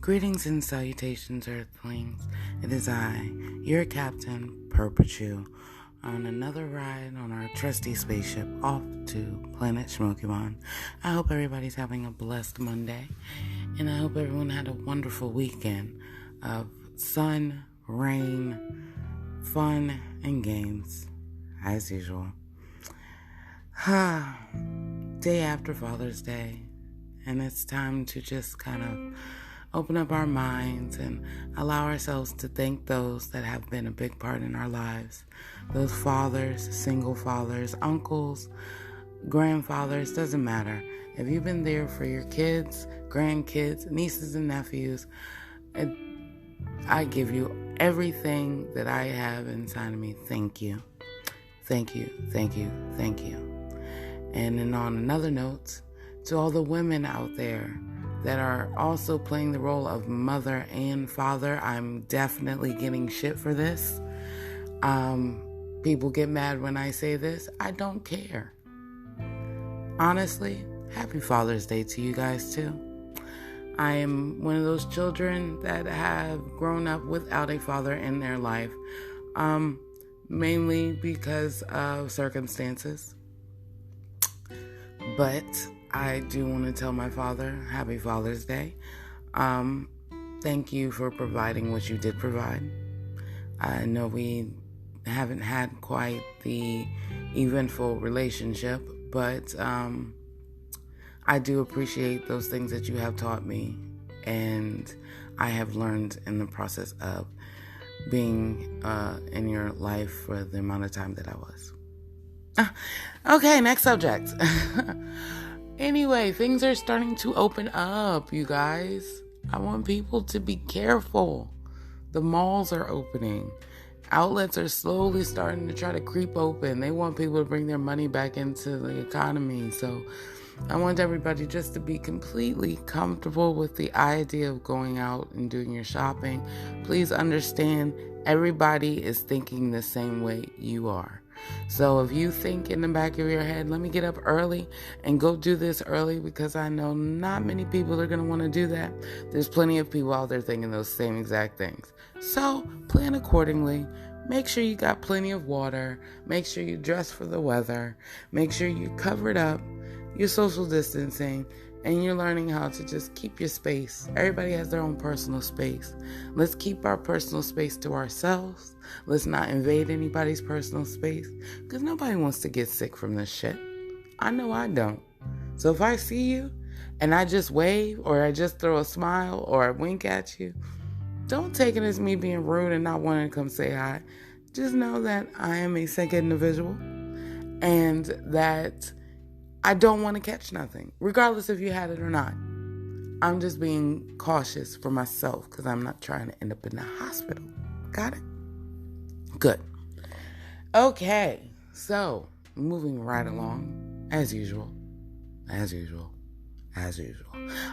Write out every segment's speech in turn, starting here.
Greetings and salutations, Earthlings. It is I, your Captain Perpetu, on another ride on our trusty spaceship off to planet Shmokimon. I hope everybody's having a blessed Monday, and I hope everyone had a wonderful weekend of sun, rain, fun, and games, as usual. Day after Father's Day, and it's time to just kind of open up our minds and allow ourselves to thank those that have been a big part in our lives. Those fathers, single fathers, uncles, grandfathers, doesn't matter. If you've been there for your kids, grandkids, nieces and nephews, I give you everything that I have inside of me. Thank you. Thank you, thank you, thank you. And then on another note, to all the women out there that are also playing the role of mother and father, I'm definitely getting shit for this. People get mad when I say this. I don't care. Honestly, happy Father's Day to you guys too. I am one of those children that have grown up without a father in their life, mainly because of circumstances. But I do want to tell my father, happy Father's Day. Thank you for providing what you did provide. I know we haven't had quite the eventful relationship, but I do appreciate those things that you have taught me, and I have learned in the process of being in your life for the amount of time that I was. Okay, next subject. Anyway, things are starting to open up, you guys. I want people to be careful. The malls are opening. Outlets are slowly starting to try to creep open. They want people to bring their money back into the economy. So I want everybody just to be completely comfortable with the idea of going out and doing your shopping. Please understand, everybody is thinking the same way you are. So if you think in the back of your head, let me get up early and go do this early, because I know not many people are going to want to do that. There's plenty of people out there thinking those same exact things. So plan accordingly. Make sure you got plenty of water. Make sure you dress for the weather. Make sure you're covered up. You're social distancing. And you're learning how to just keep your space. Everybody has their own personal space. Let's keep our personal space to ourselves. Let's not invade anybody's personal space, because nobody wants to get sick from this shit. I know I don't. So if I see you and I just wave, or I just throw a smile or a wink at you, don't take it as me being rude and not wanting to come say hi. Just know that I am a sick individual, and that I don't want to catch nothing, regardless if you had it or not. I'm just being cautious for myself, because I'm not trying to end up in the hospital. Got it? Good. Okay, so moving right along, as usual. I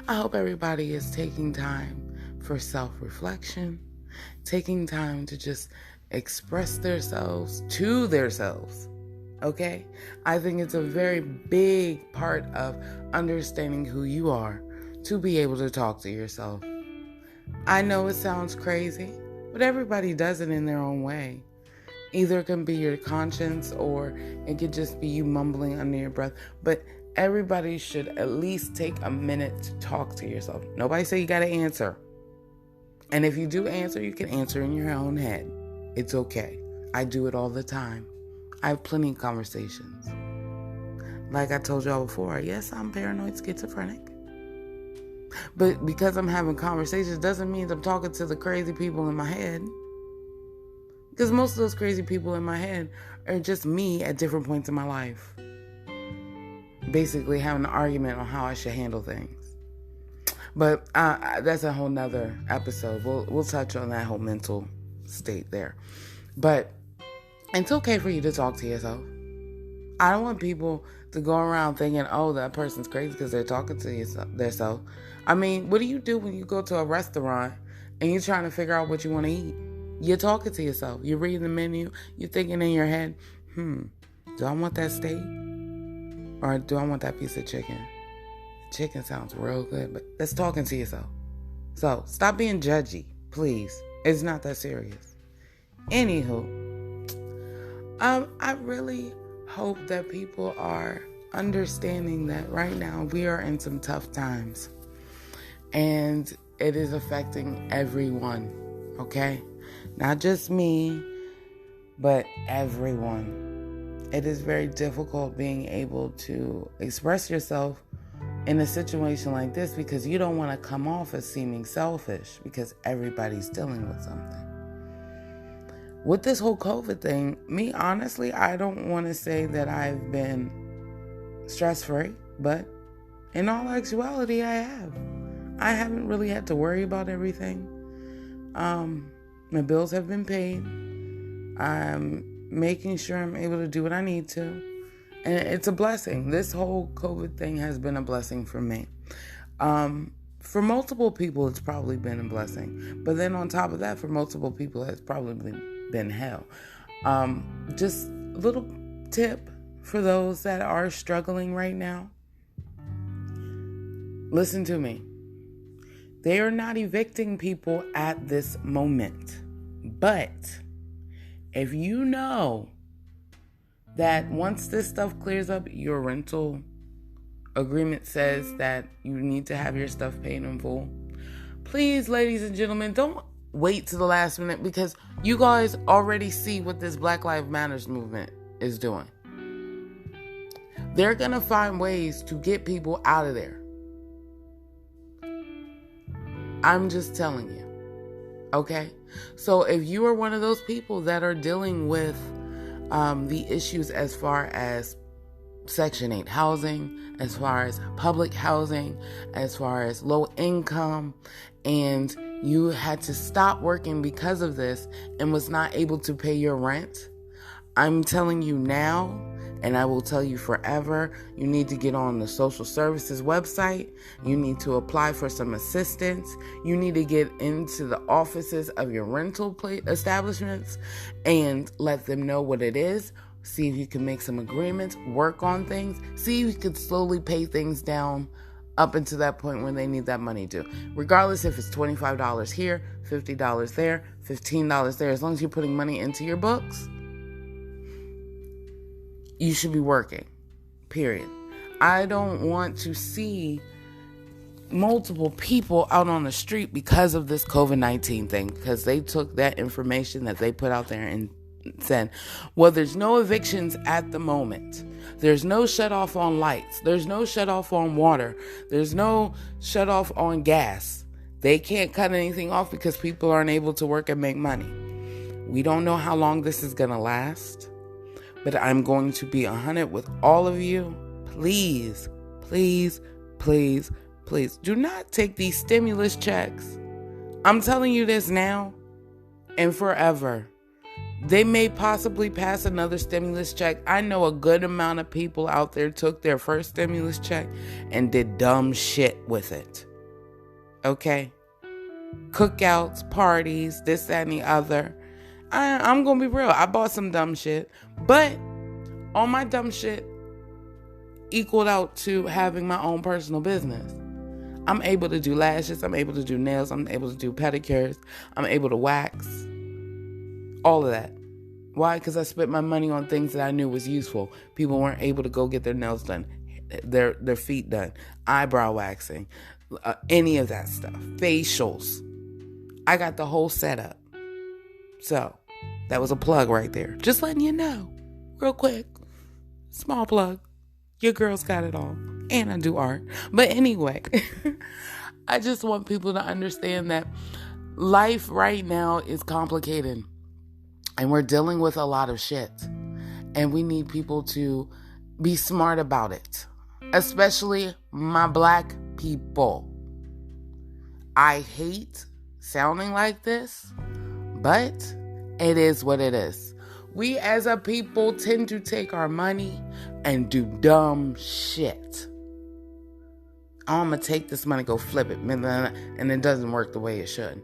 hope everybody is taking time for self-reflection, taking time to just express themselves to themselves. Okay? I think it's a very big part of understanding who you are to be able to talk to yourself. I know it sounds crazy, but everybody does it in their own way. Either it can be your conscience, or it could just be you mumbling under your breath. But everybody should at least take a minute to talk to yourself. Nobody say you got to answer. And if you do answer, you can answer in your own head. It's okay. I do it all the time. I have plenty of conversations. Like I told y'all before, yes, I'm paranoid schizophrenic. But because I'm having conversations doesn't mean I'm talking to the crazy people in my head. Because most of those crazy people in my head are just me at different points in my life. Basically having an argument on how I should handle things. But that's a whole nother episode. We'll touch on that whole mental state there. But it's okay for you to talk to yourself. I don't want people to go around thinking, oh, that person's crazy because they're talking to themselves. I mean, what do you do when you go to a restaurant and you're trying to figure out what you want to eat? You're talking to yourself. You're reading the menu. You're thinking in your head, do I want that steak? Or do I want that piece of chicken? Chicken sounds real good, but that's talking to yourself. So stop being judgy, please. It's not that serious. Anywho, I really hope that people are understanding that right now we are in some tough times. And it is affecting everyone, okay? Not just me, but everyone. It is very difficult being able to express yourself in a situation like this because you don't want to come off as seeming selfish because everybody's dealing with something. With this whole COVID thing, me honestly, I don't want to say that I've been stress-free, but in all actuality, I have. I haven't really had to worry about everything. My bills have been paid. I'm making sure I'm able to do what I need to. And it's a blessing. This whole COVID thing has been a blessing for me. For multiple people, it's probably been a blessing. But then on top of that, for multiple people, it's probably been hell. Just a little tip for those that are struggling right now. Listen to me. They are not evicting people at this moment. But if you know that once this stuff clears up, your rental agreement says that you need to have your stuff paid in full, please, ladies and gentlemen, don't wait to the last minute because you guys already see what this Black Lives Matter movement is doing. They're going to find ways to get people out of there. I'm just telling you. Okay? So if you are one of those people that are dealing with the issues as far as Section 8 housing, as far as public housing, as far as low income, and you had to stop working because of this and was not able to pay your rent, I'm telling you now, and I will tell you forever, you need to get on the social services website. You need to apply for some assistance. You need to get into the offices of your rental establishments and let them know what it is. See if you can make some agreements, work on things. See if you can slowly pay things down up until that point when they need that money due. Regardless if it's $25 here, $50 there, $15 there. As long as you're putting money into your books, you should be working, period. I don't want to see multiple people out on the street because of this COVID-19 thing, because they took that information that they put out there and said, well, there's no evictions at the moment. There's no shut off on lights. There's no shut off on water. There's no shut off on gas. They can't cut anything off because people aren't able to work and make money. We don't know how long this is going to last. But I'm going to be 100 with all of you. Please, please, please, please do not take these stimulus checks. I'm telling you this now and forever. They may possibly pass another stimulus check. I know a good amount of people out there took their first stimulus check and did dumb shit with it. Okay? Cookouts, parties, this, that, and the other. I'm going to be real. I bought some dumb shit. But all my dumb shit equaled out to having my own personal business. I'm able to do lashes. I'm able to do nails. I'm able to do pedicures. I'm able to wax. All of that. Why? Because I spent my money on things that I knew was useful. People weren't able to go get their nails done, their feet done, eyebrow waxing, any of that stuff. Facials. I got the whole setup. So, that was a plug right there. Just letting you know. Real quick. Small plug. Your girl's got it all. And I do art. But anyway, I just want people to understand that life right now is complicated. And we're dealing with a lot of shit. And we need people to be smart about it. Especially my black people. I hate sounding like this, but it is what it is. We as a people tend to take our money and do dumb shit. I'm going to take this money, go flip it, and it doesn't work the way it should.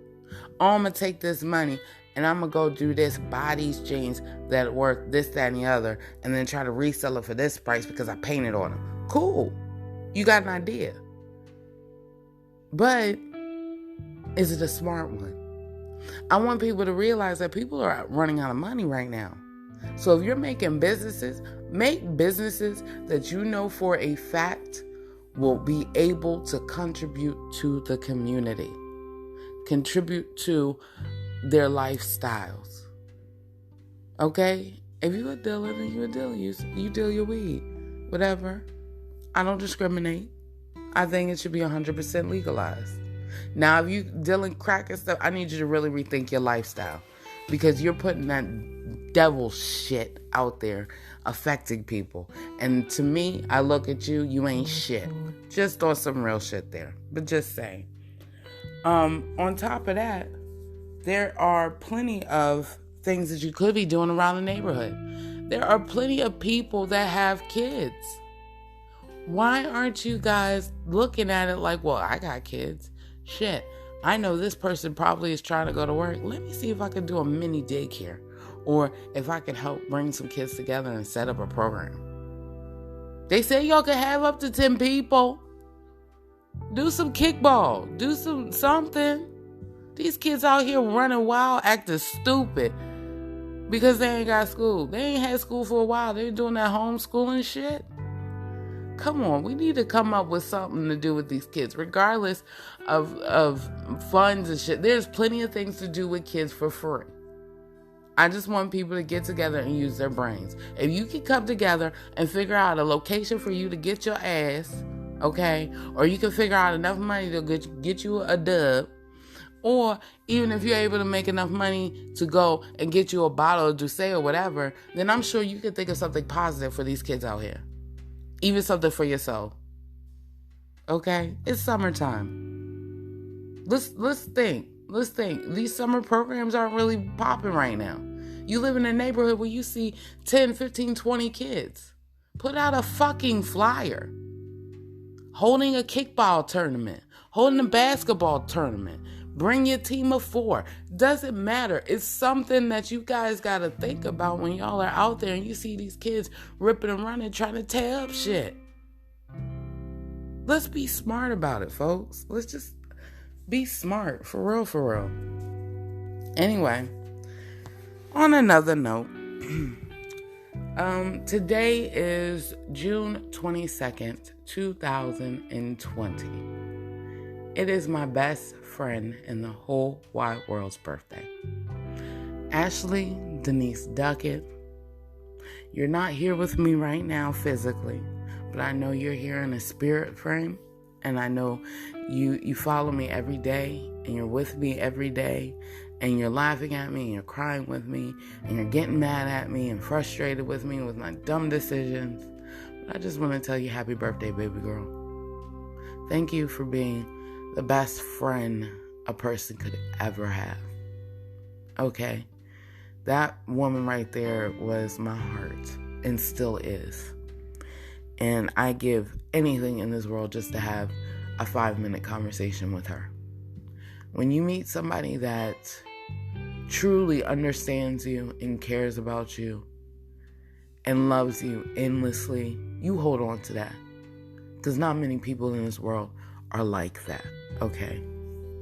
I'm going to take this money and I'm going to go do this, buy these jeans that work this, that, and the other, and then try to resell it for this price because I painted on them. Cool. You got an idea. But Is it a smart one? I want people to realize that people are running out of money right now. So if you're making businesses, make businesses that you know for a fact will be able to contribute to the community, contribute to their lifestyles. Okay? If you a dealer, then you a dealer. You deal your weed. Whatever. I don't discriminate. I think it should be 100% legalized. Now, if you dealing crack and stuff, I need you to really rethink your lifestyle. Because you're putting that devil shit out there affecting people. And to me, I look at you, you ain't shit. Just on some real shit there. But just saying. On top of that, there are plenty of things that you could be doing around the neighborhood. There are plenty of people that have kids. Why aren't you guys looking at it like, well, I got kids. Shit, I know this person probably is trying to go to work. Let me see if I can do a mini daycare. Or if I can help bring some kids together and set up a program. They say y'all can have up to 10 people. Do some kickball. Do something. These kids out here running wild, acting stupid. Because they ain't got school. They ain't had school for a while. They're doing that homeschooling shit. Come on, we need to come up with something to do with these kids, regardless of funds and shit. There's plenty of things to do with kids for free. I just want people to get together and use their brains. If you can come together and figure out a location for you to get your ass, okay? Or you can figure out enough money to get you a dub. Or even if you're able to make enough money to go and get you a bottle of Douce or whatever, then I'm sure you can think of something positive for these kids out here. Even something for yourself. Okay? It's summertime. Let's think. These summer programs aren't really popping right now. You live in a neighborhood where you see 10, 15, 20 kids. Put out a fucking flyer. Holding a kickball tournament. Holding a basketball tournament. Bring your team of 4. Doesn't matter. It's something that you guys got to think about when y'all are out there and you see these kids ripping and running trying to tear up shit. Let's be smart about it, folks. Let's just be smart. For real. Anyway, on another note, today is June 22nd, 2020. It is my best friend in the whole wide world's birthday. Ashley Denise Duckett, you're not here with me right now physically, but I know you're here in a spirit frame, and I know you follow me every day, and you're with me every day, and you're laughing at me, and you're crying with me, and you're getting mad at me and frustrated with me with my dumb decisions. But I just want to tell you happy birthday, baby girl. Thank you for being the best friend a person could ever have. Okay? That woman right there was my heart and still is. And I give anything in this world just to have a 5-minute conversation with her. When you meet somebody that truly understands you and cares about you and loves you endlessly, you hold on to that. Because not many people in this world are like that, okay?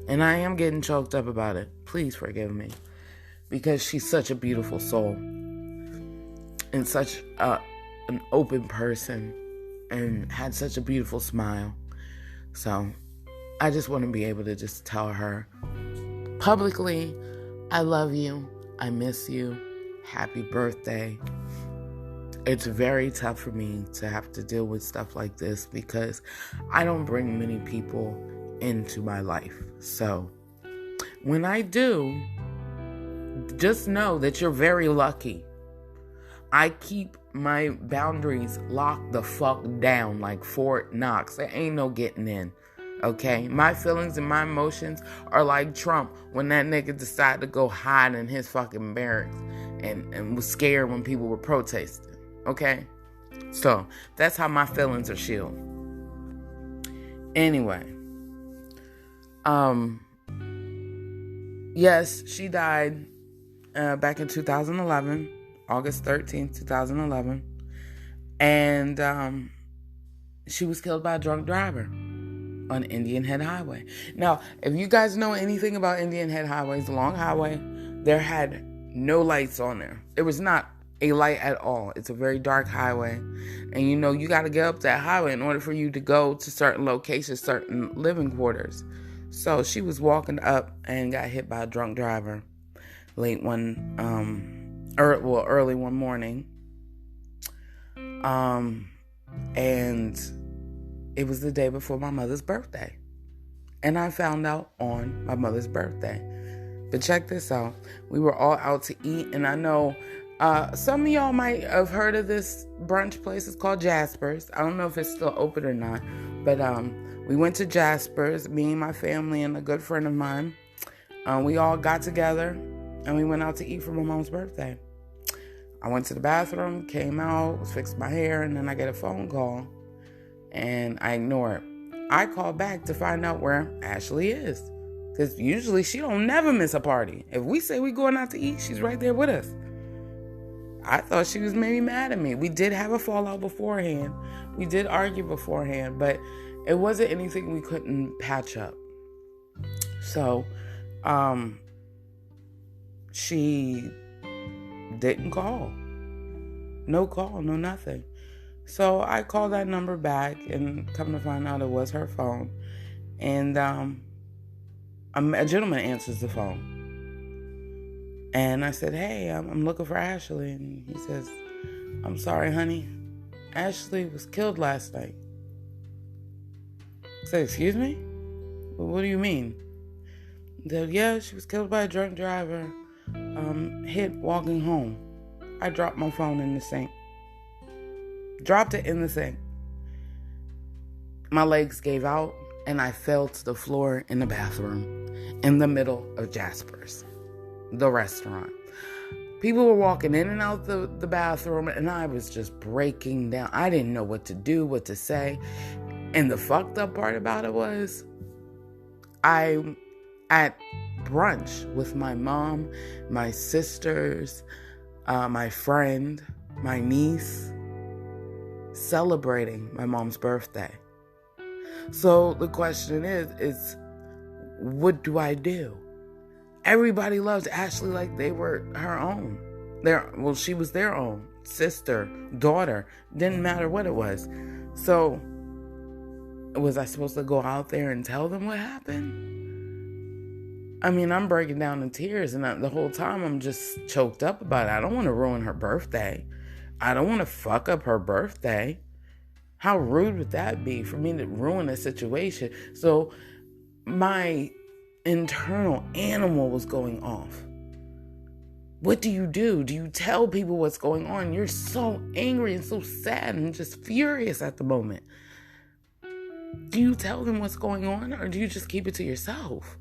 And I am getting choked up about it. Please forgive me. Because she's such a beautiful soul. And such an open person. And had such a beautiful smile. So, I just want to be able to just tell her publicly, I love you. I miss you. Happy birthday. It's very tough for me to have to deal with stuff like this because I don't bring many people into my life. So when I do, just know that you're very lucky. I keep my boundaries locked the fuck down like Fort Knox. There ain't no getting in. Okay? My feelings and my emotions are like Trump when that nigga decided to go hide in his fucking barracks and was scared when people were protesting. Okay? So, that's how my feelings are shielded. Anyway. Yes, she died back in 2011. August 13th, 2011. And she was killed by a drunk driver. on Indian Head Highway. Now, if you guys know anything about Indian Head Highway, it's a long highway. There had no lights on there. There was not a light at all. It's a very dark highway. And you got to get up that highway in order for you to go to certain locations, certain living quarters. So she was walking up and got hit by a drunk driver early one morning. And it was the day before my mother's birthday. And I found out on my mother's birthday. But check this out. We were all out to eat. And I know some of y'all might have heard of this brunch place. It's called Jasper's. I don't know if it's still open or not. But we went to Jasper's, me and my family and a good friend of mine. We all got together and we went out to eat for my mom's birthday. I went to the bathroom, came out, fixed my hair, and then I get a phone call. And I ignore it. I call back to find out where Ashley is. Because usually she don't never miss a party. If we say we going out to eat, she's right there with us. I thought she was maybe mad at me. We did have a fallout beforehand. We did argue beforehand. But it wasn't anything we couldn't patch up. So, she didn't call. No call, no nothing. So I called that number back and come to find out it was her phone. And a gentleman answers the phone. And I said, hey, I'm looking for Ashley. And he says, I'm sorry, honey. Ashley was killed last night. I said, excuse me? Well, what do you mean? He said, yeah, she was killed by a drunk driver. Hit walking home. I dropped my phone in the sink. Dropped it in the sink. My legs gave out and I fell to the floor in the bathroom in the middle of Jasper's, the restaurant. People were walking in and out the bathroom and I was just breaking down. I didn't know what to do, what to say. And the fucked up part about it was I at brunch with my mom, my sisters, my friend, my niece, celebrating my mom's birthday. So the question is what do I do? Everybody loves Ashley like they were her own. She was their own sister, daughter, didn't matter what it was. So was I supposed to go out there and tell them what happened? I mean, I'm breaking down in tears and the whole time I'm just choked up about it. I don't want to ruin her birthday. I don't want to fuck up her birthday. How rude would that be for me to ruin a situation? So my internal animal was going off. What do? Do you tell people what's going on? You're so angry and so sad and just furious at the moment. Do you tell them what's going on or do you just keep it to yourself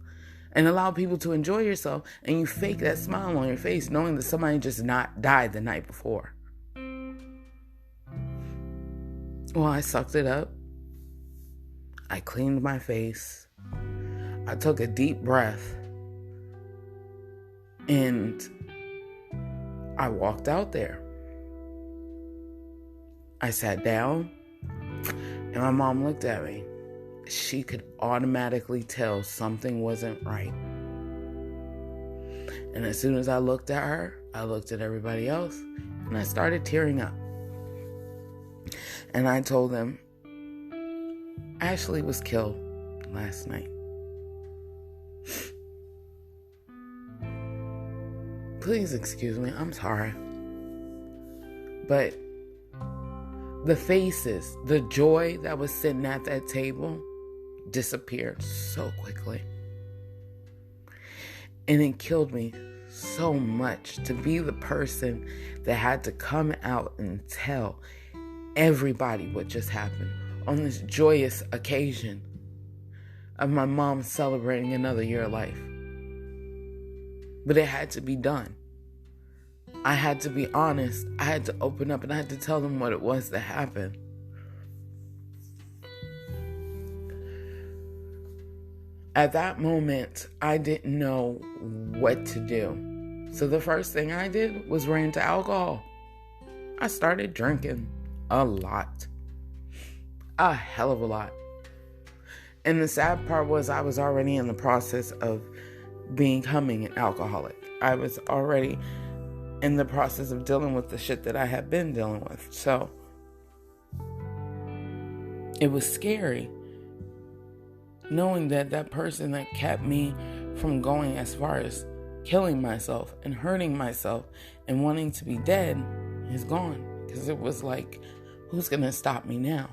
and allow people to enjoy yourself and you fake that smile on your face knowing that somebody just not died the night before? Well, I sucked it up. I cleaned my face. I took a deep breath. And I walked out there. I sat down. And my mom looked at me. She could automatically tell something wasn't right. And as soon as I looked at her, I looked at everybody else. And I started tearing up. And I told them, Ashley was killed last night. Please excuse me, I'm sorry. But the faces, the joy that was sitting at that table disappeared so quickly. And it killed me so much to be the person that had to come out and tell everybody what just happened on this joyous occasion of my mom celebrating another year of life. But it had to be done. I had to be honest. I had to open up and I had to tell them what it was that happened. At that moment, I didn't know what to do. So the first thing I did was ran to alcohol. I started drinking. A lot. A hell of a lot. And the sad part was I was already in the process of becoming an alcoholic. I was already in the process of dealing with the shit that I had been dealing with. So it was scary knowing that that person that kept me from going as far as killing myself and hurting myself and wanting to be dead is gone. Because it was like, who's going to stop me now?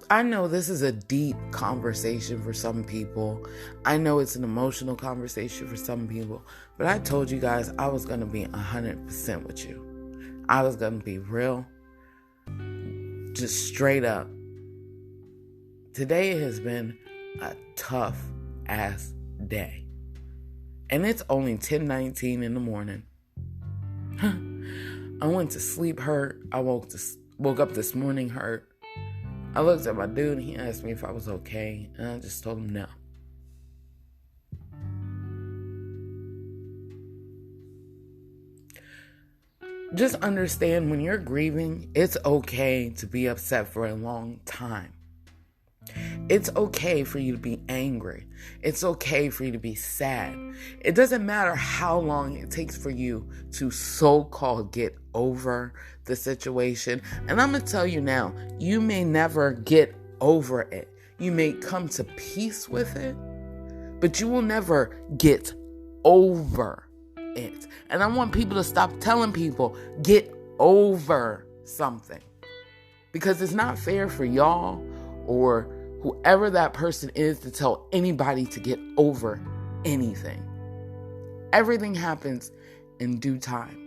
I know this is a deep conversation for some people. I know it's an emotional conversation for some people. But I told you guys I was going to be 100% with you. I was going to be real. Just straight up. Today has been a tough ass day. And it's only 10:19 in the morning. I went to sleep hurt. I woke up this morning hurt. I looked at my dude and he asked me if I was okay. And I just told him no. Just understand when you're grieving, it's okay to be upset for a long time. It's okay for you to be angry. It's okay for you to be sad. It doesn't matter how long it takes for you to so-called get over the situation. And I'm going to tell you now, you may never get over it. You may come to peace with it, but you will never get over it. And I want people to stop telling people, get over something. Because it's not fair for y'all or whoever that person is to tell anybody to get over anything. Everything happens in due time.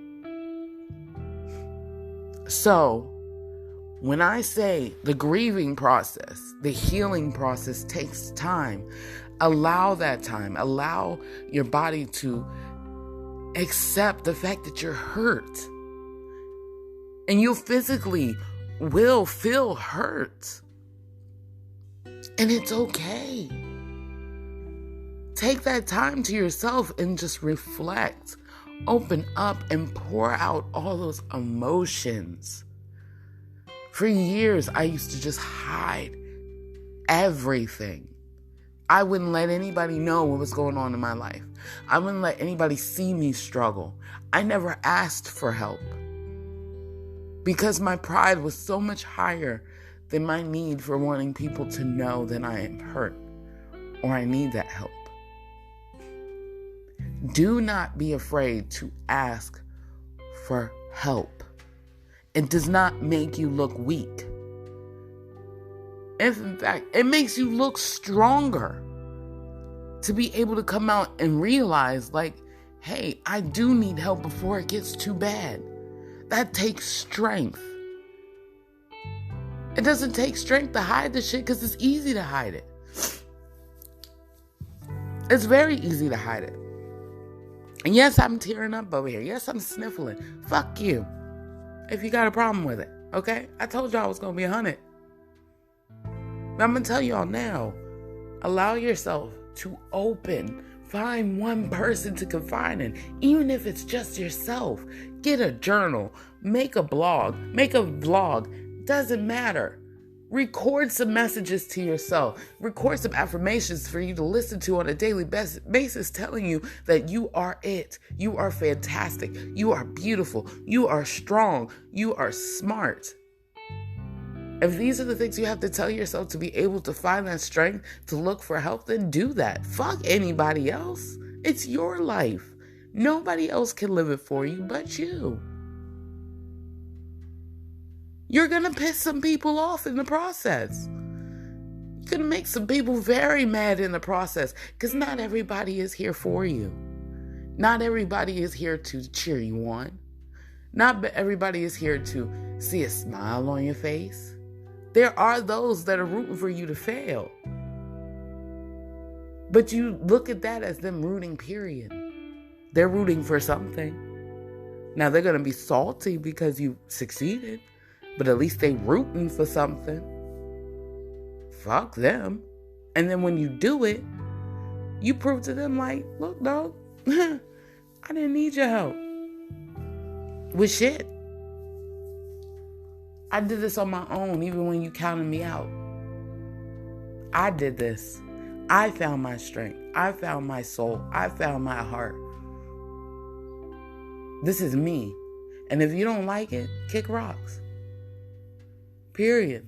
So, when I say the grieving process, the healing process takes time, allow that time. Allow your body to accept the fact that you're hurt. And you physically will feel hurt. And it's okay. Take that time to yourself and just reflect. Open up and pour out all those emotions. For years, I used to just hide everything. I wouldn't let anybody know what was going on in my life. I wouldn't let anybody see me struggle. I never asked for help. Because my pride was so much higher than my need for wanting people to know that I am hurt or I need that help. Do not be afraid to ask for help. It does not make you look weak. In fact, it makes you look stronger to be able to come out and realize, like, hey, I do need help before it gets too bad. That takes strength. It doesn't take strength to hide the shit because it's easy to hide it. It's very easy to hide it. And yes, I'm tearing up over here. Yes, I'm sniffling. Fuck you. If you got a problem with it, okay? I told y'all I was going to be 100. But I'm going to tell y'all now. Allow yourself to open. Find one person to confide in. Even if it's just yourself. Get a journal. Make a blog. Make a vlog. Doesn't matter. Record some messages to yourself. Record some affirmations for you to listen to on a daily basis telling you that you are it. You are fantastic. You are beautiful. You are strong. You are smart. If these are the things you have to tell yourself to be able to find that strength to look for help, then do that. Fuck anybody else. It's your life. Nobody else can live it for you but you. You're going to piss some people off in the process. You're going to make some people very mad in the process because not everybody is here for you. Not everybody is here to cheer you on. Not everybody is here to see a smile on your face. There are those that are rooting for you to fail. But you look at that as them rooting, period. They're rooting for something. Now they're going to be salty because you succeeded. But at least they rooting for something. Fuck them. And then when you do it, you prove to them like, look, dog, I didn't need your help with shit. I did this on my own, even when you counted me out. I did this. I found my strength. I found my soul. I found my heart. This is me. And if you don't like it, kick rocks. Period.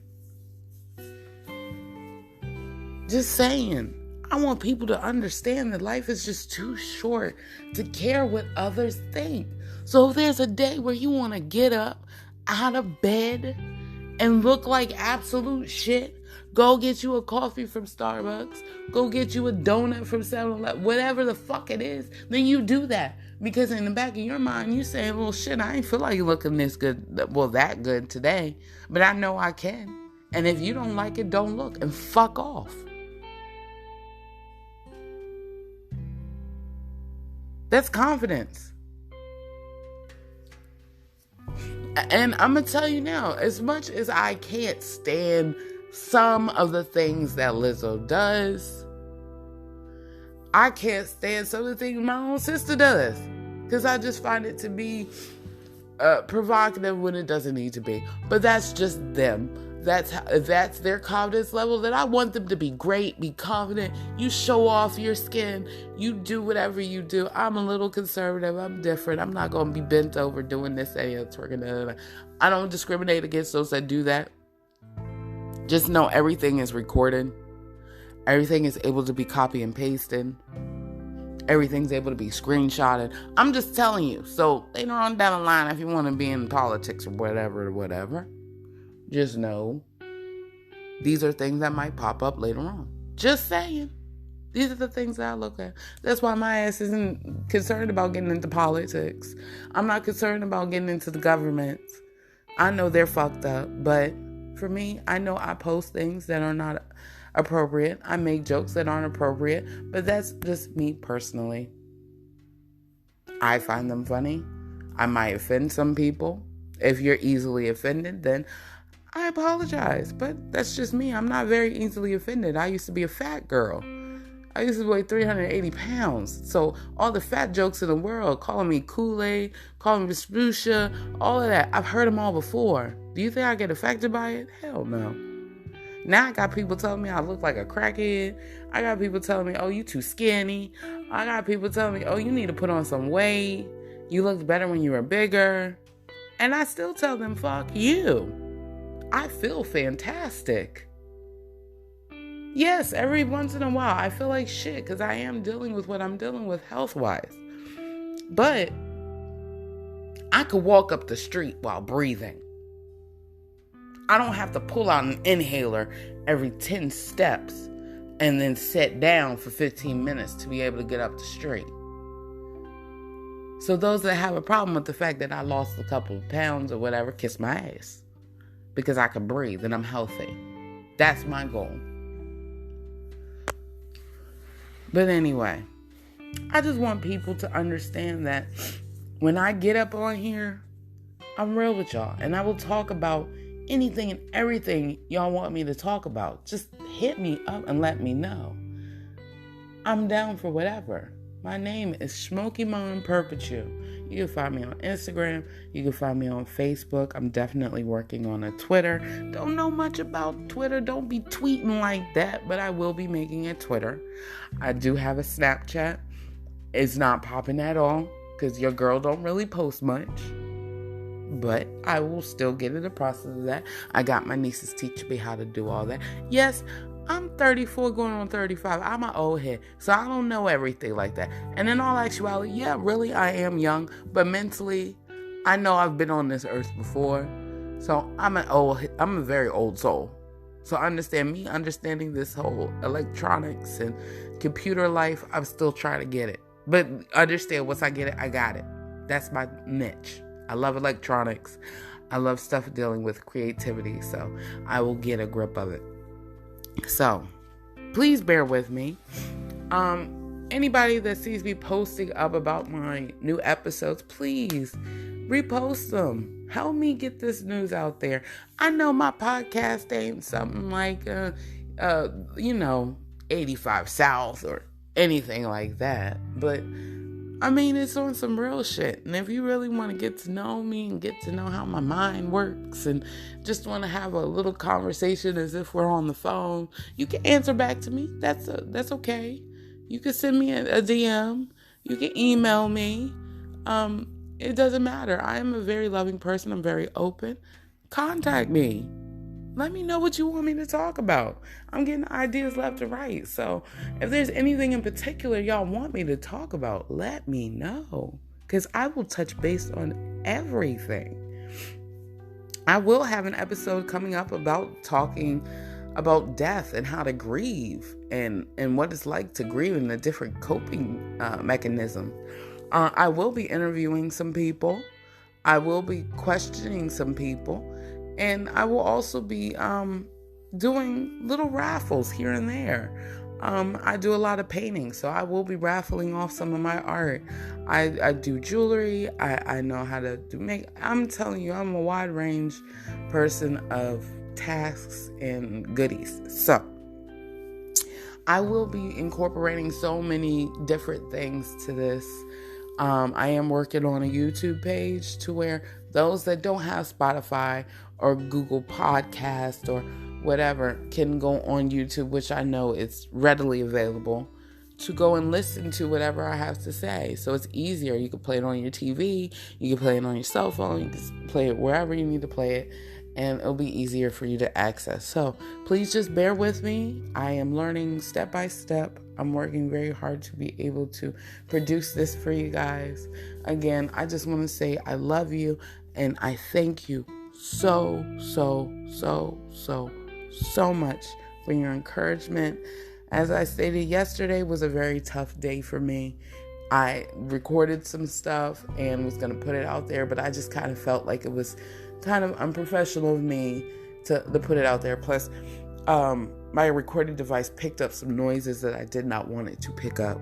Just saying. I want people to understand that life is just too short to care what others think. So if there's a day where you want to get up out of bed and look like absolute shit, go get you a coffee from Starbucks, go get you a donut from 7-Eleven, whatever the fuck it is, then you do that. Because in the back of your mind, you saying, well, shit, I ain't feel like looking this good, well, that good today, but I know I can. And if you don't like it, don't look and fuck off. That's confidence. And I'm going to tell you now, as much as I can't stand some of the things that Lizzo does, I can't stand some of the things my own sister does. Because I just find it to be provocative when it doesn't need to be. But that's just them. That's their confidence level. That I want them to be great, be confident. You show off your skin. You do whatever you do. I'm a little conservative. I'm different. I'm not going to be bent over doing this, that, and twerking. I don't discriminate against those that do that. Just know everything is recorded. Everything is able to be copy and pasted. Everything's able to be screenshotted. I'm just telling you. So later on down the line, if you want to be in politics or whatever, just know these are things that might pop up later on. Just saying. These are the things that I look at. That's why my ass isn't concerned about getting into politics. I'm not concerned about getting into the government. I know they're fucked up, but for me, I know I post things that are not appropriate. I make jokes that aren't appropriate, but that's just me personally. I find them funny. I might offend some people. If you're easily offended, then I apologize, but that's just me. I'm not very easily offended. I used to be a fat girl. I used to weigh 380 pounds. So all the fat jokes in the world, calling me Kool-Aid, calling me Sprucia, all of that, I've heard them all before. Do you think I get affected by it? Hell no. Now I got people telling me I look like a crackhead. I got people telling me, oh, you too skinny. I got people telling me, oh, you need to put on some weight. You looked better when you were bigger. And I still tell them, fuck you. I feel fantastic. Yes, every once in a while I feel like shit because I am dealing with what I'm dealing with health-wise. But I could walk up the street while breathing. I don't have to pull out an inhaler every 10 steps and then sit down for 15 minutes to be able to get up the street. So those that have a problem with the fact that I lost a couple of pounds or whatever, kiss my ass. Because I can breathe and I'm healthy. That's my goal. But anyway, I just want people to understand that when I get up on here, I'm real with y'all. And I will talk about anything and everything y'all want me to talk about. Just hit me up and let me know. I'm down for whatever. My name is Smokey Mon Perpetu. You can find me on Instagram. You can find me on Facebook. I'm definitely working on a Twitter. Don't know much about Twitter. Don't be tweeting like that, but I will be making a Twitter. I do have a Snapchat. It's not popping at all because your girl don't really post much. But I will still get in the process of that. I got my nieces teaching me how to do all that. Yes, I'm 34 going on 35. I'm an old head, so I don't know everything like that. And in all actuality, yeah, really, I am young. But mentally, I know I've been on this earth before. So I'm a very old soul. So understanding this whole electronics and computer life, I'm still trying to get it. But understand, once I get it, I got it. That's my niche. I love electronics. I love stuff dealing with creativity. So I will get a grip of it. So, please bear with me. Anybody that sees me posting up about my new episodes, please repost them. Help me get this news out there. I know my podcast ain't something like, 85 South or anything like that. But I mean, it's on some real shit. And if you really want to get to know me and get to know how my mind works and just want to have a little conversation as if we're on the phone, you can answer back to me. That's okay. You can send me a DM. You can email me. It doesn't matter. I am a very loving person. I'm very open. Contact me. Let me know what you want me to talk about. I'm getting ideas left and right. So if there's anything in particular y'all want me to talk about, let me know. Because I will touch base on everything. I will have an episode coming up about talking about death and how to grieve and what it's like to grieve and the different coping mechanisms. I will be interviewing some people. I will be questioning some people. And I will also be doing little raffles here and there. I do a lot of painting, so I will be raffling off some of my art. I do jewelry. I know how to do make. I'm telling you, I'm a wide range person of tasks and goodies. So I will be incorporating so many different things to this. I am working on a YouTube page to where those that don't have Spotify or Google Podcast or whatever can go on YouTube, which I know it's readily available, to go and listen to whatever I have to say. So it's easier. You can play it on your TV, you can play it on your cell phone, you can play it wherever you need to play it, and it'll be easier for you to access. So please just bear with me. I am learning step by step. I'm working very hard to be able to produce this for you guys. Again, I just want to say I love you and I thank you so much for your encouragement. As I stated, yesterday was a very tough day for me. I recorded some stuff and was going to put it out there, but I just kind of felt like it was kind of unprofessional of me to put it out there. Plus, my recording device picked up some noises that I did not want it to pick up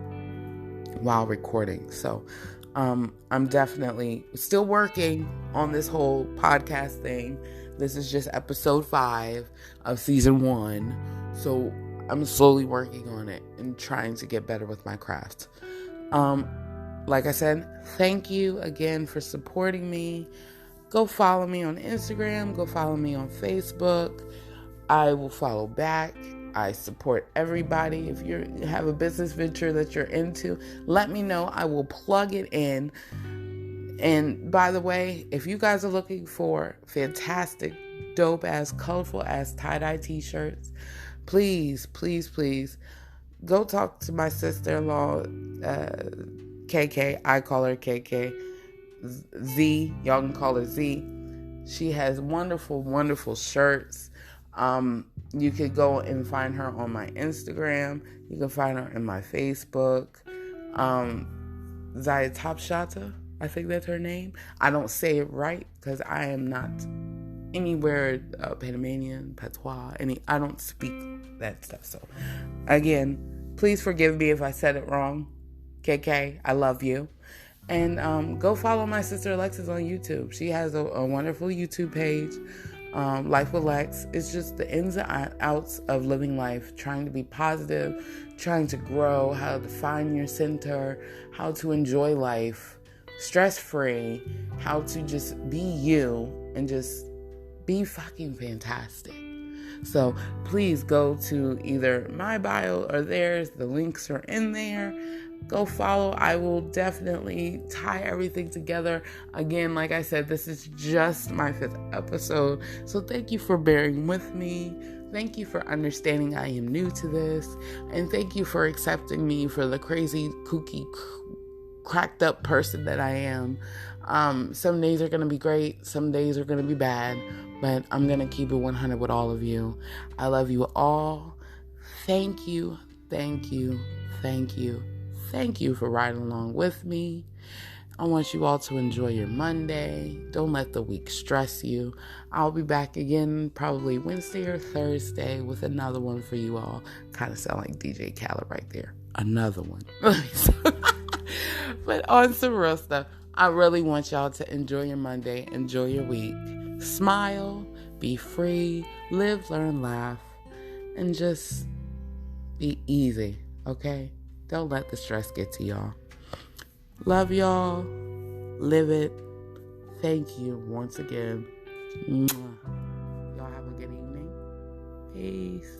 while recording. So I'm definitely still working on this whole podcast thing. This is just episode 5 of season 1. So I'm slowly working on it and trying to get better with my craft. Like I said, thank you again for supporting me. Go follow me on Instagram. Go follow me on Facebook. I will follow back. I support everybody. If you have a business venture that you're into, let me know. I will plug it in. And by the way, if you guys are looking for fantastic, dope-ass, colorful-ass tie-dye t-shirts, please go talk to my sister-in-law, KK. I call her KK. Z, y'all can call her Z. She has wonderful, wonderful shirts. You could go and find her on my Instagram. You can find her in my Facebook. Zaya Topshata, I think that's her name. I don't say it right because I am not anywhere Panamanian, patois, I don't speak that stuff. So again, please forgive me if I said it wrong. KK, I love you. And go follow my sister Alexis on YouTube. She has a wonderful YouTube page, Life with Lex. It's just the ins and outs of living life, trying to be positive, trying to grow, how to find your center, how to enjoy life, stress-free, how to just be you and just be fucking fantastic. So please go to either my bio or theirs. The links are in there. Go follow. I will definitely tie everything together. Again, like I said, this is just my 5th episode. So thank you for bearing with me. Thank you for understanding I am new to this. And thank you for accepting me for the crazy, kooky, cracked up person that I am. Some days are going to be great. Some days are going to be bad. But I'm going to keep it 100 with all of you. I love you all. Thank you. Thank you. Thank you. Thank you for riding along with me. I want you all to enjoy your Monday. Don't let the week stress you. I'll be back again probably Wednesday or Thursday with another one for you all. Kind of sound like DJ Khaled right there. Another one. But on some real stuff, I really want y'all to enjoy your Monday. Enjoy your week. Smile. Be free. Live, learn, laugh. And just be easy. Okay? Don't let the stress get to y'all. Love y'all. Live it. Thank you once again. Mwah. Y'all have a good evening. Peace.